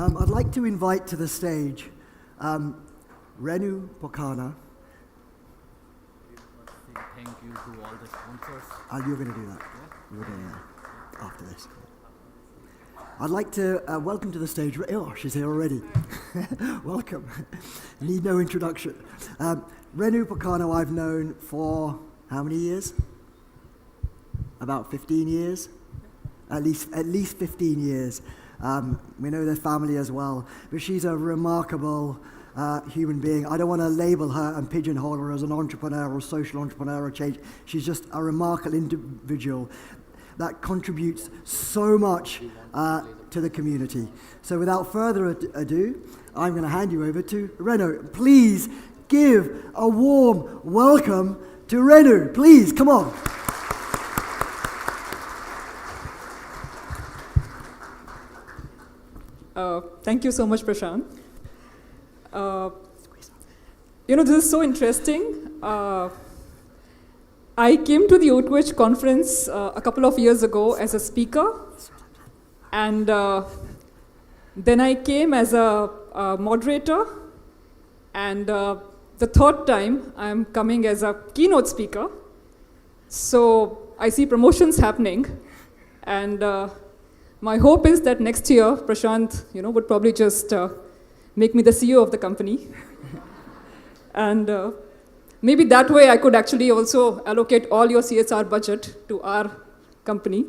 I'd like to invite to the stage Renu Pokharna. Thank you to all the sponsors. You're going to do that. Yeah. You're doing that after this. I'd like to welcome to the stage. Oh, she's here already. Welcome. Need no introduction. Renu Pokharna I've known for how many years? About 15 years. At least 15 years. We know their family as well, but she's a remarkable human being. I don't want to label her and pigeonhole her as an entrepreneur or social entrepreneur or change. She's just a remarkable individual that contributes so much to the community. So without further ado, I'm going to hand you over to Renu. Please give a warm welcome to Renu. Please, come on. Thank you so much, Prashant. This is so interesting. I came to the O2H conference a couple of years ago as a speaker, and then I came as a moderator, and the third time I'm coming as a keynote speaker. So I see promotions happening, and my hope is that next year, Prashant, would probably just make me the CEO of the company. And maybe that way I could actually also allocate all your CSR budget to our company.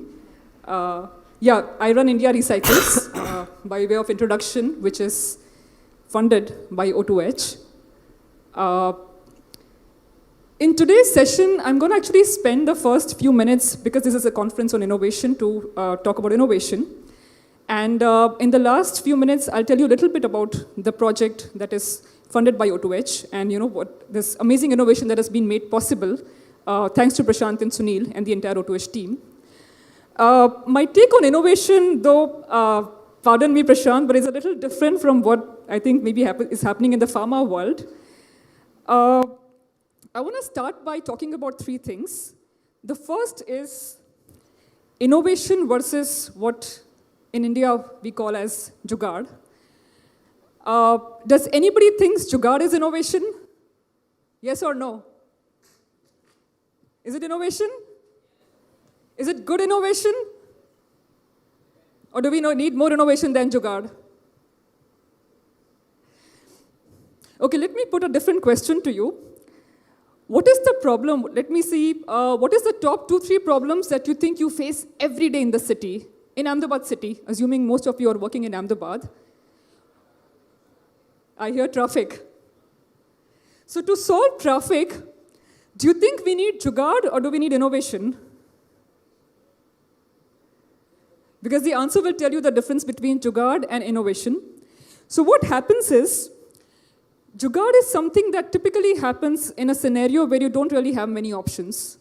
I run India Recycles by way of introduction, which is funded by O2H. In today's session, I'm going to actually spend the first few minutes, because this is a conference on innovation, to talk about innovation. And in the last few minutes, I'll tell you a little bit about the project that is funded by O2H and what this amazing innovation that has been made possible thanks to Prashant and Sunil and the entire O2H team. My take on innovation, though, pardon me, Prashant, but is a little different from what I think maybe is happening in the pharma world. I want to start by talking about three things. The first is innovation versus what in India we call as jugaad. Does anybody think jugaad is innovation? Yes or no? Is it innovation? Is it good innovation? Or do we need more innovation than jugaad? Okay, let me put a different question to you. What is the problem? Let me see. What is the top 2-3 problems that you think you face every day in the city, in Ahmedabad city, assuming most of you are working in Ahmedabad? I hear traffic. So to solve traffic, do you think we need jugaad or do we need innovation? Because the answer will tell you the difference between jugaad and innovation. So what happens is, jugaad is something that typically happens in a scenario where you don't really have many options.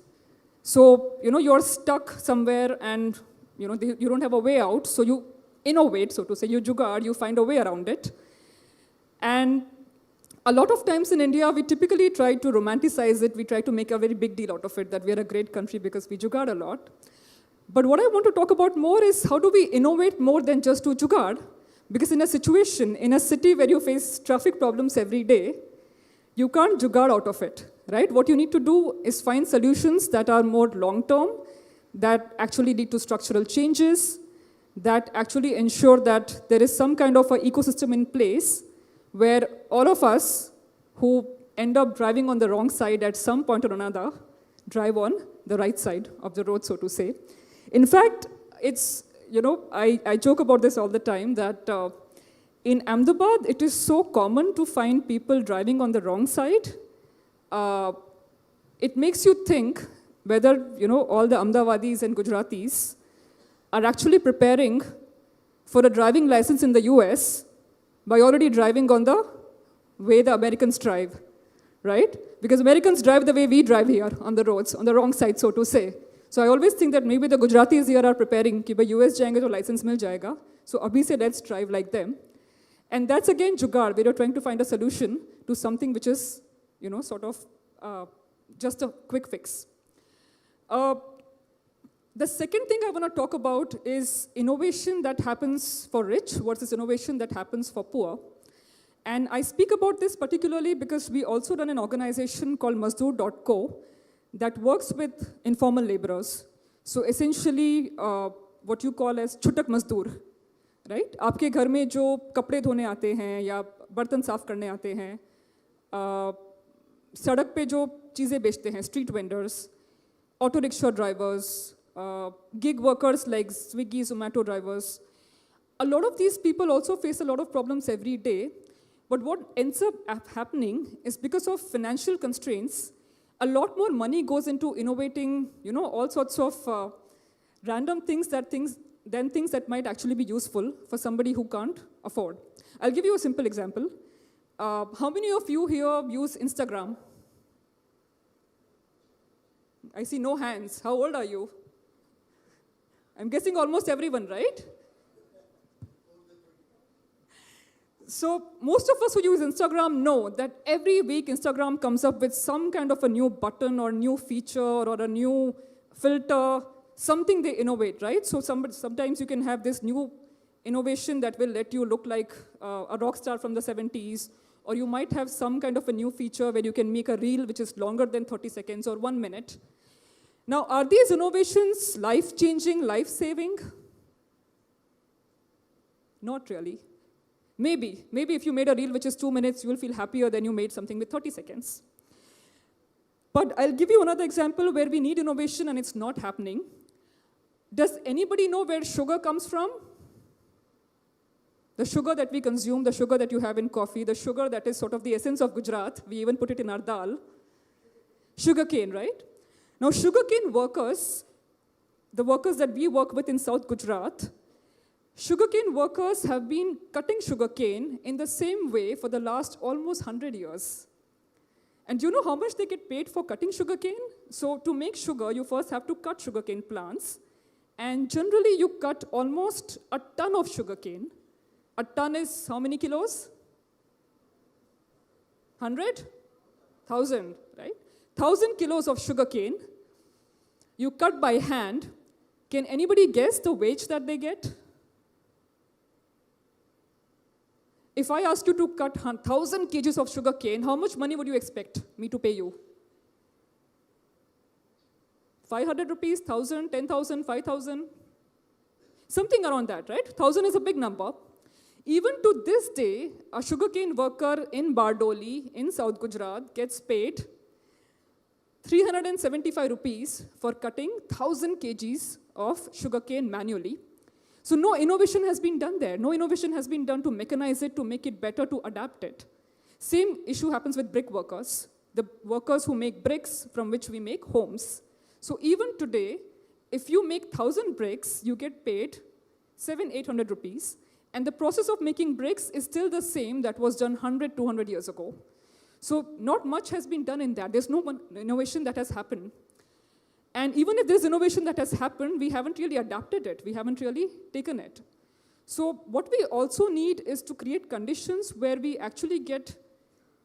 So, you're stuck somewhere and, you don't have a way out, so you innovate, so to say, you jugaad, you find a way around it. And a lot of times in India, we typically try to romanticize it, we try to make a very big deal out of it, that we are a great country because we jugaad a lot. But what I want to talk about more is how do we innovate more than just to jugaad? Because in a situation, in a city where you face traffic problems every day, you can't jugaad out of it, right? What you need to do is find solutions that are more long-term, that actually lead to structural changes, that actually ensure that there is some kind of an ecosystem in place where all of us who end up driving on the wrong side at some point or another drive on the right side of the road, so to say. In fact, it's I joke about this all the time, that in Ahmedabad, it is so common to find people driving on the wrong side. It makes you think whether, all the Ahmedabadis and Gujaratis are actually preparing for a driving license in the US by already driving on the way the Americans drive, right? Because Americans drive the way we drive here on the roads, on the wrong side, so to say. So I always think that maybe the Gujaratis here are preparing कि भाई US जाएंगे तो license मिल जाएगा. So अभी से let's drive like them. And that's again jugaad, where you're trying to find a solution to something which is, sort of just a quick fix. The second thing I want to talk about is innovation that happens for rich versus innovation that happens for poor. And I speak about this particularly because we also run an organization called Mazdoor.co that works with informal laborers. So essentially, what you call as chutak mazdoor, right? आपके घर में जो कपड़े धोने आते हैं या बर्तन साफ करने आते हैं, सड़क पे जो चीज़ें बेचते हैं, street vendors, auto rickshaw drivers, gig workers like Swiggy, Zomato drivers. A lot of these people also face a lot of problems every day. But what ends up happening is because of financial constraints, a lot more money goes into innovating, all sorts of random things that might actually be useful for somebody who can't afford. I'll give you a simple example. How many of you here use Instagram? I see no hands. How old are you? I'm guessing almost everyone, right? So most of us who use Instagram know that every week Instagram comes up with some kind of a new button or new feature or a new filter, something they innovate, right? So sometimes you can have this new innovation that will let you look like a rock star from the 70s, or you might have some kind of a new feature where you can make a reel which is longer than 30 seconds or 1 minute. Now, are these innovations life-changing, life-saving? Not really. Maybe if you made a reel which is 2 minutes, you will feel happier than you made something with 30 seconds. But I'll give you another example where we need innovation and it's not happening. Does anybody know where sugar comes from? The sugar that we consume, the sugar that you have in coffee, the sugar that is sort of the essence of Gujarat, we even put it in our dal. Sugarcane, right? Now, sugarcane workers, the workers that we work with in South Gujarat, sugarcane workers have been cutting sugarcane in the same way for the last almost 100 years. And do you know how much they get paid for cutting sugarcane? So to make sugar, you first have to cut sugarcane plants. And generally, you cut almost a ton of sugarcane. A ton is how many kilos? 100? 1,000, right? 1,000 kilos of sugarcane. You cut by hand. Can anybody guess the wage that they get? If I ask you to cut 1,000 kgs of sugar cane, how much money would you expect me to pay you? 500 rupees, 1,000, 10,000, 5,000? Something around that, right? 1,000 is a big number. Even to this day, a sugarcane worker in Bardoli, in South Gujarat, gets paid 375 rupees for cutting 1,000 kgs of sugarcane manually. So no innovation has been done there. No innovation has been done to mechanize it, to make it better, to adapt it. Same issue happens with brick workers, the workers who make bricks from which we make homes. So even today, if you make 1,000 bricks, you get paid 700-800 rupees. And the process of making bricks is still the same that was done 100, 200 years ago. So not much has been done in that. There's no innovation that has happened. And even if there's innovation that has happened, we haven't really adapted it. We haven't really taken it. So what we also need is to create conditions where we actually get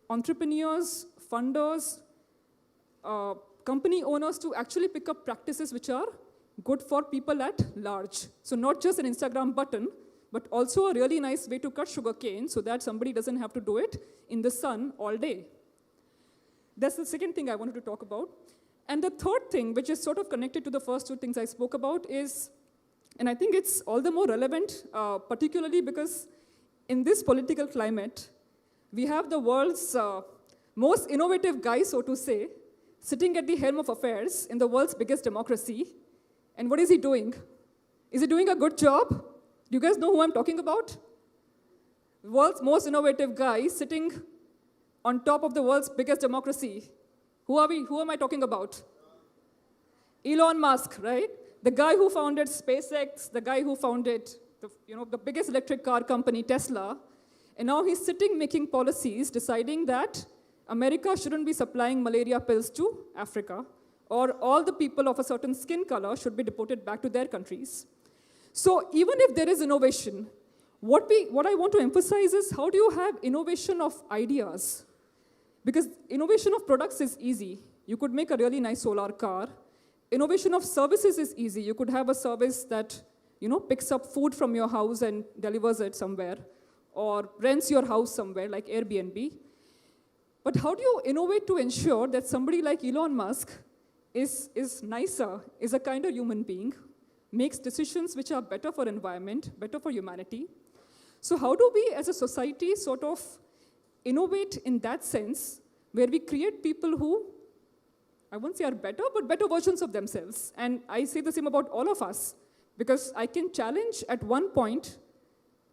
entrepreneurs, funders, company owners to actually pick up practices which are good for people at large. So not just an Instagram button, but also a really nice way to cut sugarcane so that somebody doesn't have to do it in the sun all day. That's the second thing I wanted to talk about. And the third thing, which is sort of connected to the first two things I spoke about, is, and I think it's all the more relevant, particularly because in this political climate, we have the world's most innovative guy, so to say, sitting at the helm of affairs in the world's biggest democracy. And what is he doing? Is he doing a good job? Do you guys know who I'm talking about? The world's most innovative guy sitting on top of the world's biggest democracy. Who are we? Who am I talking about? Elon Musk, right? The guy who founded SpaceX, the guy who founded the biggest electric car company, Tesla. And now he's sitting making policies deciding that America shouldn't be supplying malaria pills to Africa, or all the people of a certain skin color should be deported back to their countries. So even if there is innovation, what I want to emphasize is how do you have innovation of ideas? Because innovation of products is easy. You could make a really nice solar car, Innovation of services is easy. You could have a service that, picks up food from your house and delivers it somewhere, or rents your house somewhere, like Airbnb. But how do you innovate to ensure that somebody like Elon Musk is nicer, is a kinder human being, makes decisions which are better for environment, better for humanity? So how do we as a society sort of innovate in that sense, where we create people who, I won't say are better, but better versions of themselves? And I say the same about all of us, because I can challenge at one point,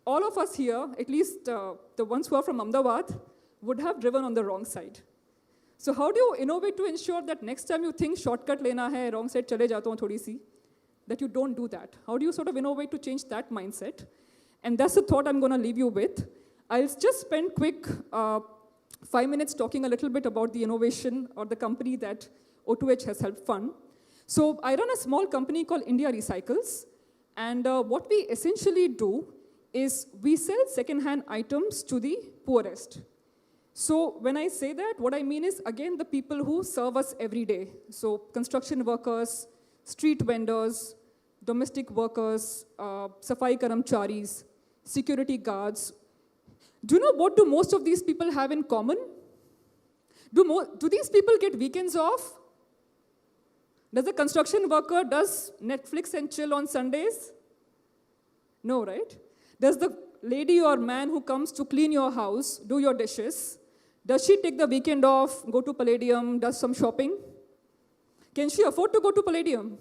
all of us here, at least the ones who are from Ahmedabad, would have driven on the wrong side. So how do you innovate to ensure that next time you think shortcut lena hai, wrong side chale jata hu thodi si, that you don't do that? How do you sort of innovate to change that mindset? And that's the thought I'm going to leave you with. I'll just spend quick 5 minutes talking a little bit about the innovation or the company that O2H has helped fund. So I run a small company called India Recycles. And what we essentially do is we sell second-hand items to the poorest. So when I say that, what I mean is, again, the people who serve us every day. So construction workers, street vendors, domestic workers, safai karamcharis, security guards. Do you know what do most of these people have in common? Do these people get weekends off? Does a construction worker does Netflix and chill on Sundays? No, right? Does the lady or man who comes to clean your house, do your dishes, does she take the weekend off, go to Palladium, does some shopping? Can she afford to go to Palladium?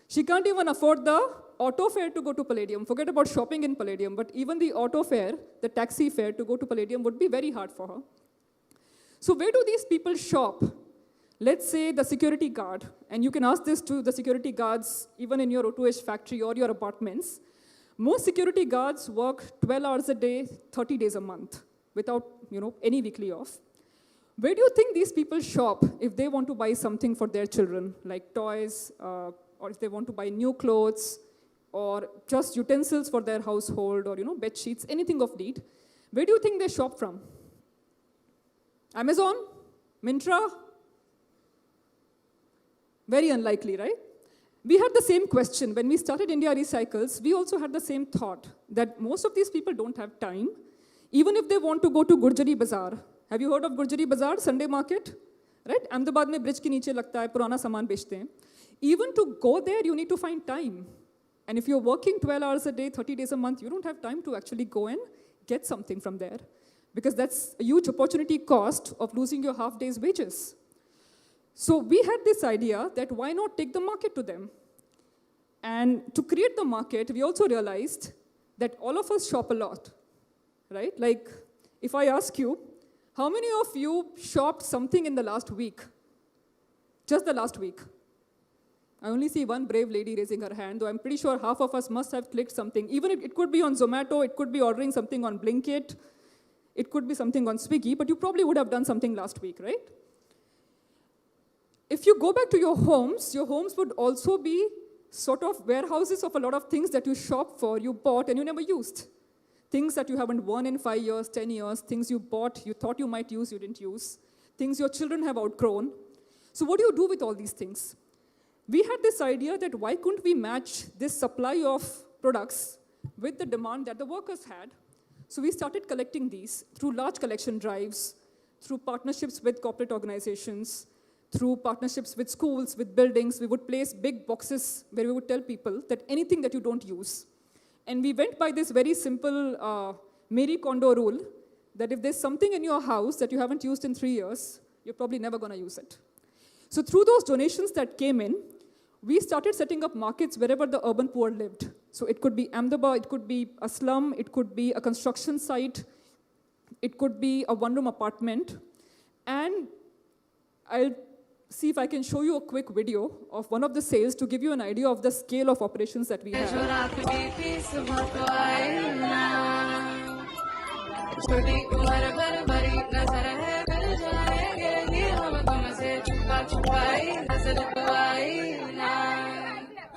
She can't even afford the auto fare to go to Palladium. Forget about shopping in Palladium, but even the auto fare, the taxi fare to go to Palladium would be very hard for her. So where do these people shop? Let's say the security guard, and you can ask this to the security guards even in your O2H factory or your apartments. Most security guards work 12 hours a day, 30 days a month, without any weekly off. Where do you think these people shop if they want to buy something for their children, like toys, or if they want to buy new clothes, or just utensils for their household, or bed sheets, anything of need? Where do you think they shop from? Amazon? Myntra? Very unlikely, right? We had the same question. When we started India Recycles, we also had the same thought that most of these people don't have time. Even if they want to go to Gurjari Bazaar. Have you heard of Gurjari Bazaar, Sunday market? Right? Ahmedabad mein bridge ke niche lagta hai, purana saman bechte hain. Even to go there, you need to find time. And if you're working 12 hours a day, 30 days a month, you don't have time to actually go and get something from there. Because that's a huge opportunity cost of losing your half day's wages. So we had this idea that why not take the market to them? And to create the market, we also realized that all of us shop a lot, right? Like, if I ask you, how many of you shopped something in the last week? Just the last week. I only see one brave lady raising her hand, though I'm pretty sure half of us must have clicked something. Even if it could be on Zomato, it could be ordering something on Blinkit, it could be something on Swiggy, but you probably would have done something last week, right? If you go back to your homes would also be sort of warehouses of a lot of things that you shop for, you bought, and you never used. Things that you haven't worn in 5 years, 10 years, things you bought, you thought you might use, you didn't use, things your children have outgrown. So what do you do with all these things? We had this idea that why couldn't we match this supply of products with the demand that the workers had? So we started collecting these through large collection drives, through partnerships with corporate organizations, through partnerships with schools, with buildings. We would place big boxes where we would tell people that anything that you don't use. And we went by this very simple Marie Kondo rule, that if there's something in your house that you haven't used in 3 years, you're probably never going to use it. So through those donations that came in, we started setting up markets wherever the urban poor lived. So it could be Ahmedabad, it could be a slum, it could be a construction site, it could be a one-room apartment. And I'll see if I can show you a quick video of one of the sales to give you an idea of the scale of operations that we have.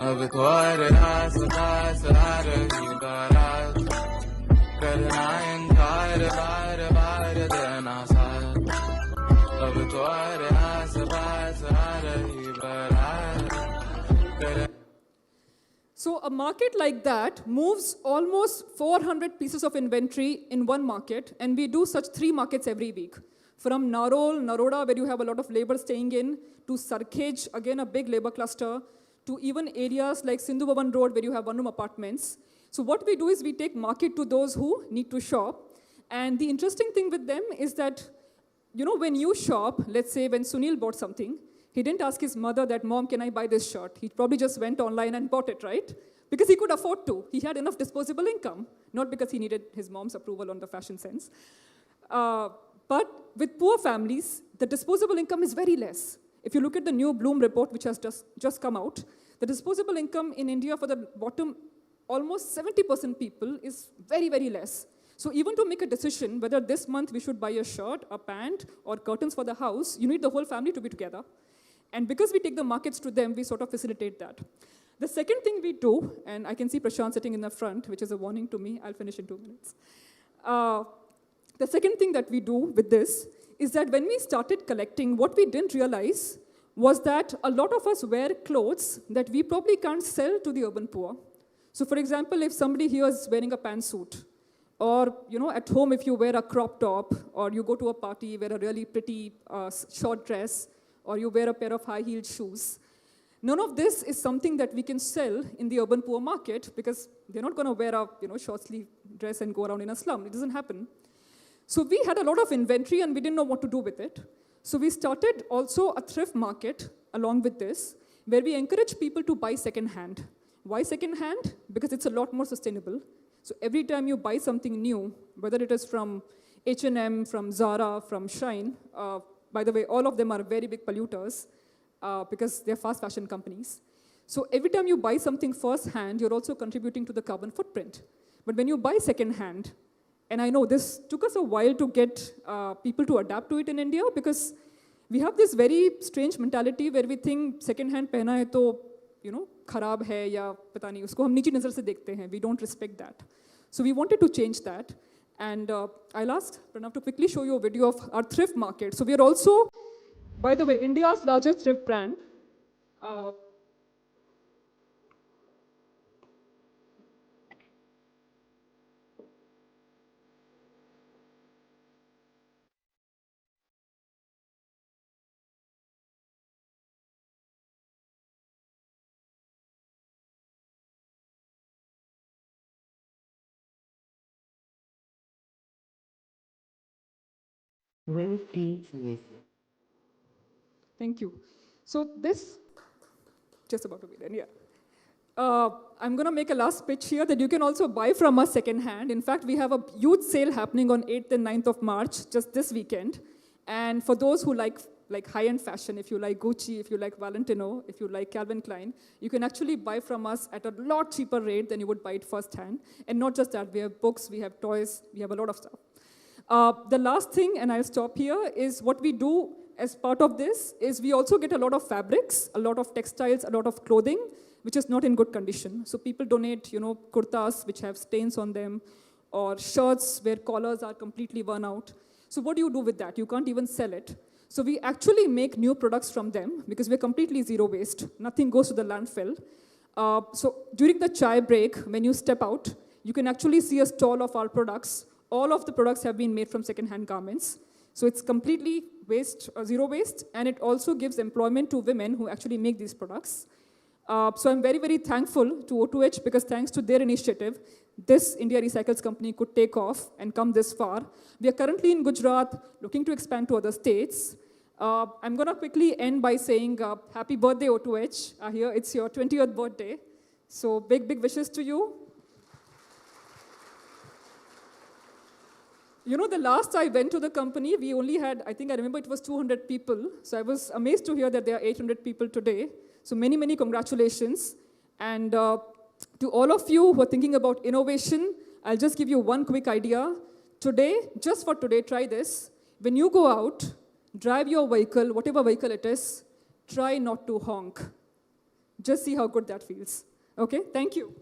अब तुम्हारा सदा सदा रही बारात करना इनकार बार बार देना साथ अब तुम्हारा सदा सदा रही बारात So a market like that moves almost 400 pieces of inventory in one market, and we do such 3 markets every week. From Narol, Naroda, where you have a lot of labor staying in, to Sarkhej, again a big labor cluster, to even areas like Sindhu Bhavan Road, where you have one-room apartments. So what we do is we take market to those who need to shop. And the interesting thing with them is that, when you shop, let's say when Sunil bought something, he didn't ask his mother that, Mom, can I buy this shirt? He probably just went online and bought it, right? Because he could afford to. He had enough disposable income, not because he needed his mom's approval on the fashion sense. But with poor families, the disposable income is very less. If you look at the new Bloom report, which has just come out, the disposable income in India for the bottom, almost 70% people is very, very less. So even to make a decision whether this month we should buy a shirt, a pant, or curtains for the house, you need the whole family to be together. And because we take the markets to them, we sort of facilitate that. The second thing we do, and I can see Prashant sitting in the front, which is a warning to me. I'll finish in 2 minutes. The second thing that we do with this is that when we started collecting, what we didn't realize was that a lot of us wear clothes that we probably can't sell to the urban poor. So for example, if somebody here is wearing a pantsuit, or at home if you wear a crop top, or you go to a party, wear a really pretty short dress, or you wear a pair of high-heeled shoes. None of this is something that we can sell in the urban poor market because they're not going to wear a short-sleeve dress and go around in a slum. It doesn't happen. So we had a lot of inventory and we didn't know what to do with it. So we started also a thrift market along with this, where we encourage people to buy second-hand. Why second-hand? Because it's a lot more sustainable. So every time you buy something new, whether it is from H&M, from Zara, from Shine, by the way, all of them are very big polluters because they're fast fashion companies. So every time you buy something first-hand, you're also contributing to the carbon footprint. But when you buy second-hand, and I know this took us a while to get people to adapt to it in India because we have this very strange mentality where we think second-hand pehna hai to, kharab hai ya pata nahi, usko hum nichi nazar se dekhte hain. We don't respect that. So we wanted to change that. And I'll ask Pranav to quickly show you a video of our thrift market. So we are also, by the way, India's largest thrift brand. Thank you. So this, just about to be done, yeah. I'm going to make a last pitch here that you can also buy from us secondhand. In fact, we have a huge sale happening on 8th and 9th of March, just this weekend. And for those who like high-end fashion, if you like Gucci, if you like Valentino, if you like Calvin Klein, you can actually buy from us at a lot cheaper rate than you would buy it firsthand. And not just that, we have books, we have toys, we have a lot of stuff. The last thing, and I'll stop here, is what we do as part of this is we also get a lot of fabrics, a lot of textiles, a lot of clothing, which is not in good condition. So people donate, kurtas which have stains on them, or shirts where collars are completely worn out. So what do you do with that? You can't even sell it. So we actually make new products from them because we're completely zero waste. Nothing goes to the landfill. So during the chai break, when you step out, you can actually see a stall of our products. All of the products have been made from second-hand garments. So it's completely zero waste, and it also gives employment to women who actually make these products. So I'm very, very thankful to O2H because thanks to their initiative, this India Recycles company could take off and come this far. We are currently in Gujarat, looking to expand to other states. I'm going to quickly end by saying happy birthday, O2H. Here, it's your 20th birthday. So big, big wishes to you. The last I went to the company, we only had, I remember it was 200 people. So I was amazed to hear that there are 800 people today. So many, many congratulations. And to all of you who are thinking about innovation, I'll just give you one quick idea. Today, just for today, try this. When you go out, drive your vehicle, whatever vehicle it is, try not to honk. Just see how good that feels. Okay, thank you.